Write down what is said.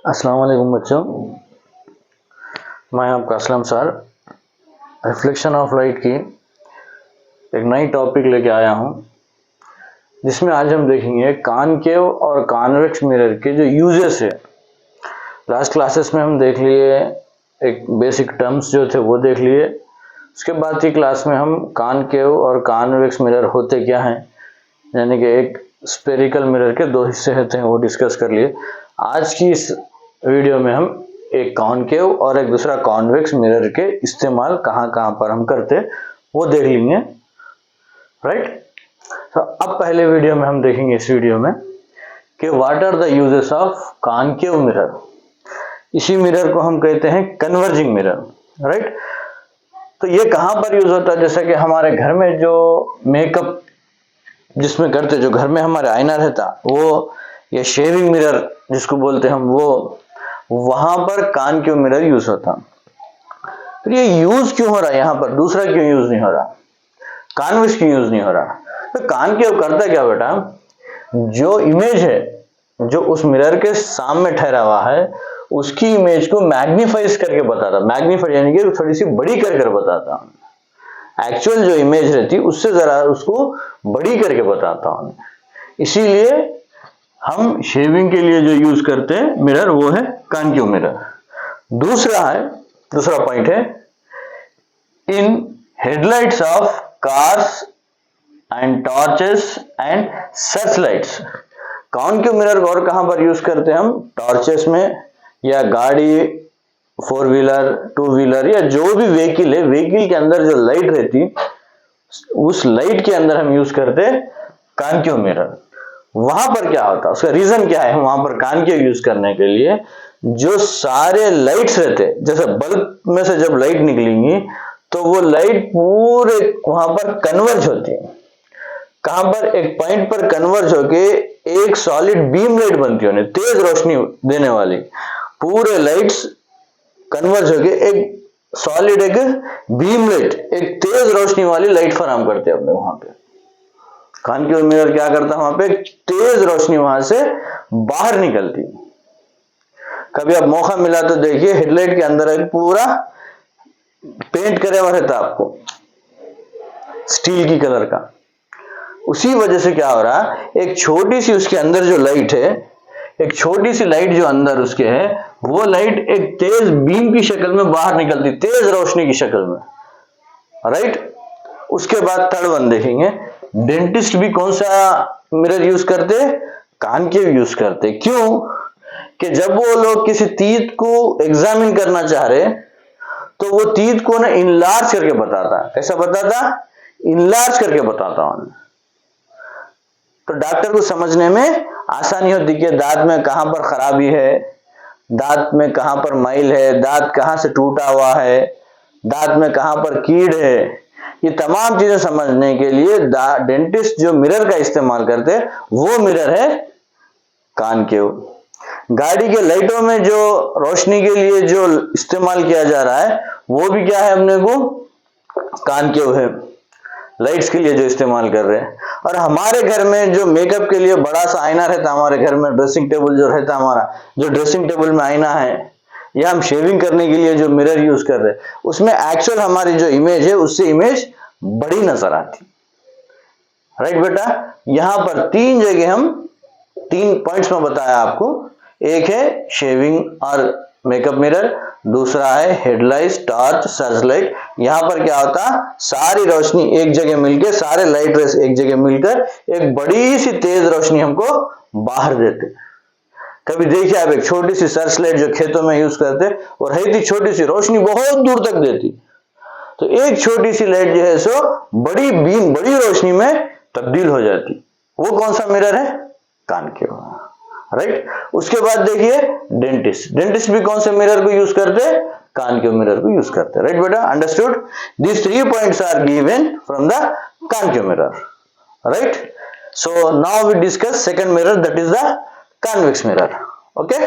अस्सलाम वालेकुम बच्चों, मैं आपका Aslam sir reflection of light की एक नई टॉपिक लेके आया हूँ, जिसमें आज हम देखेंगे कॉनकेव और कॉन्वेक्स मिरर के जो यूजेस है। लास्ट क्लासेस में हम देख लिए, एक बेसिक टर्म्स जो थे वो देख लिए। उसके बाद की क्लास में हम कॉनकेव और कॉन्वेक्स मिरर होते क्या हैं, यानी कि एक स्फेरिकल मिरर के दो हिस्से होते हैं, वो डिस्कस कर लिए। आज की इस वीडियो में हम एक कॉनकेव और एक दूसरा कॉन्वेक्स मिरर के इस्तेमाल कहाँ कहाँ पर हम करते वो देख लेंगे, राइट। तो अब पहले वीडियो में हम देखेंगे इस वीडियो में कि what are the uses of concave mirror. इसी मिरर को हम कहते हैं कन्वर्जिंग मिरर, राइट। तो ये कहाँ पर यूज होता है, जैसे कि हमारे घर में जो मेकअप जिसमें करते, जो घर में हमारे आईना रहता वो, या शेविंग मिरर जिसको बोलते हैं हम, वो वहां पर कॉनकेव मिरर यूज होता। तो ये यूज क्यों हो रहा है यहाँ पर, दूसरा क्यों यूज नहीं हो रहा, कॉन्वेक्स क्यों यूज नहीं हो रहा। तो कॉनकेव करता क्या बेटा, जो इमेज है जो उस मिरर के सामने ठहरा हुआ है उसकी इमेज को मैग्नीफाइज करके बताता। मैग्नीफाइड यानी कि थोड़ी सी बड़ी कर बताता। एक्चुअल जो इमेज रहती उससे जरा उसको बड़ी करके बताता हूं। इसीलिए हम शेविंग के लिए जो यूज करते हैं मिरर वो है कॉनकेव मिरर। दूसरा पॉइंट है, in headlights of cars and torches and search lights. Concave mirror को और कहां पर यूज करते हैं हम, टॉर्चेस में, या गाड़ी, फोर व्हीलर, टू व्हीलर, या जो भी व्हीकल है, व्हीकल के अंदर जो लाइट रहती उस लाइट के अंदर हम यूज करते कॉनकेव मिरर। वहां पर क्या होता, उसका रीजन क्या है, वहां पर कॉनकेव यूज करने के लिए जो सारे लाइट्स रहते, जैसे बल्ब में से जब लाइट निकलेंगी तो वो लाइट पूरे वहां पर कन्वर्ज होती है। कहां पर, एक पॉइंट पर कन्वर्ज होके एक सॉलिड बीम लाइट बनती है, तेज रोशनी देने वाली। पूरे लाइट्स कन्वर्ज होके एक सॉलिड, एक बीम लाइट, एक तेज रोशनी वाली लाइट फराहम करते हैं अपने वहां पे। कॉनकेव मिरर क्या करता है, वहां पे तेज रोशनी वहां से बाहर निकलती। कभी आप मौका मिला तो देखिए, हेडलाइट के अंदर एक पूरा पेंट करे हुआ रहता आपको स्टील की कलर का। उसी वजह से क्या हो रहा, एक छोटी सी उसके अंदर जो लाइट है, एक छोटी सी लाइट जो अंदर उसके है, वो लाइट एक तेज बीम की शक्ल में बाहर निकलती, तेज रोशनी की शक्ल में, राइट। उसके बाद थर्ड वन देखेंगे, डेंटिस्ट भी कौन सा मिरर यूज करते, कॉनकेव यूज करते। क्यों कि जब वो लोग किसी तीत को एग्जामिन करना चाह रहे तो वो तीत को ना इनलार्ज करके बताता। कैसा बताता, इनलार्ज करके बताता हूं, तो डॉक्टर को समझने में आसानी होती कि दांत में कहां पर खराबी है, दांत में कहां पर मैल है, दांत कहां से टूटा हुआ है, दांत में कहां पर कीड़ है। ये तमाम चीजें समझने के लिए डेंटिस्ट जो मिरर का इस्तेमाल करते वो मिरर है कॉनकेव। गाड़ी के लाइटों में जो रोशनी के लिए जो इस्तेमाल किया जा रहा है वो भी क्या है, अपने को कॉनकेव है, लाइट्स के लिए जो इस्तेमाल कर रहे हैं। और हमारे घर में जो मेकअप के लिए बड़ा सा आईना रहता, हमारे घर में ड्रेसिंग टेबल जो रहता, हमारा जो ड्रेसिंग टेबल में आईना है, या हम शेविंग करने के लिए जो मिरर यूज कर रहे हैं, उसमें एक्चुअल हमारी जो इमेज है उससे इमेज बड़ी नजर आती, राइट बेटा। यहां पर तीन जगह हम तीन पॉइंट्स में बताया आपको। एक है शेविंग और मेकअप मिरर, दूसरा है हेडलाइट, टॉर्च, सर्च लाइट। यहां पर क्या होता, सारी रोशनी एक जगह मिलकर, सारे लाइट रेस एक जगह मिलकर एक बड़ी सी तेज रोशनी हमको बाहर देते। कभी देखिए आप, एक छोटी सी सर्च लाइट जो खेतों में यूज करते और है थी छोटी सी, रोशनी बहुत दूर तक देती। तो एक छोटी सी लाइट जो है सो बड़ी बीम, बड़ी रोशनी में तब्दील हो जाती। वो कौन सा मिरर है, कॉनकेव, राइट। उसके बाद देखिए डेंटिस्ट भी कौन से मिरर को यूज करते, कॉनकेव मिरर को यूज करते, राइट बेटा। Understood, these 3 points are given from the concave mirror, right. So now we discuss second mirror, that is the convex mirror, okay.